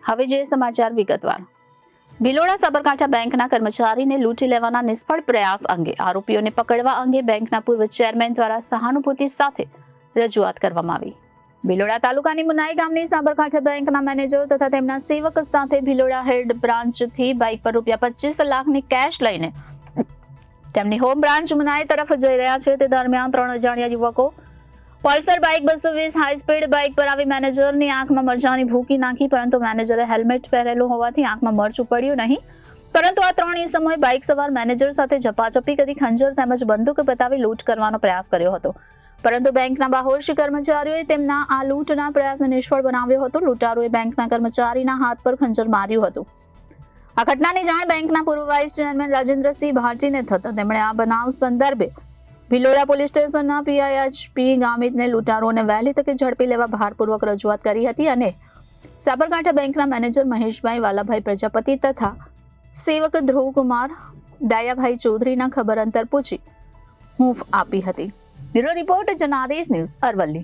હવે જે સમાચાર વિગતવાર. ભિલોડા સાબરકાંઠા બેંકના કર્મચારીને લૂંટી લેવાના નિષ્ફળ પ્રયાસ અંગે આરોપીઓને પકડવા અંગે બેંકના પૂર્વ ચેરમેન દ્વારા સહાનુભૂતિ સાથે રજૂઆત કરવામાં આવી. ભિલોડા તાલુકાની મુનાઈ ગામની સાબરકાંઠા બેંકના મેનેજર તથા તેમના સેવક સાથે ભિલોડા હેડ બ્રાન્ચથી બાઇક પર ₹25 લાખની કેશ લઈને તેમની હોમ બ્રાન્ચ મુનાઈ તરફ જઈ રહ્યા છે. તે દરમિયાન 3 અજાણ્યા યુવકો Pulsar bike 220 high speed bike પર આવી મેનેજરની આંખમાં મરચાની ભૂકી નાખી, પરંતુ મેનેજરે હેલ્મેટ પહેરેલું હોવાથી આંખમાં મરચું પડ્યું નહીં. પરંતુ આ 3 ઇસમોએ બાઇક સવાર મેનેજર સાથે ઝપાઝપી કરી ખંજર તેમજ બંદૂક બતાવી લૂંટ કરવાનો પ્રયાસ કર્યો હતો. પરંતુ બેંકના બાહોશી કર્મચારીઓએ તેમના આ લૂંટના પ્રયાસને નિષ્ફળ બનાવ્યો હતો. લૂંટારોએ બેંકના કર્મચારીના હાથ પર ખંજર માર્યું હતું. આ ઘટનાની જાણ બેંકના પૂર્વ વાઇસ ચેરમેન રાજેન્દ્રસિંહ ભાટીને થતાં તેમણે આ બનાવ સંદર્ભે ભિલોડા પોલીસ સ્ટેશનના પીઆઈએચપી ગામિતને લૂંટારોને વહેલી તકે ઝડપી લેવા ભારપૂર્વક રજૂઆત કરી હતી અને સાબરકાંઠા બેંકના મેનેજર મહેશભાઈ વાલાભાઈ પ્રજાપતિ તથા સેવક ધ્રુવકુમાર ડાયાભાઈ ચૌધરીના ખબર અંતર પૂછી હૂંફ આપી હતી. Bureau report Janadesh news Aravalli.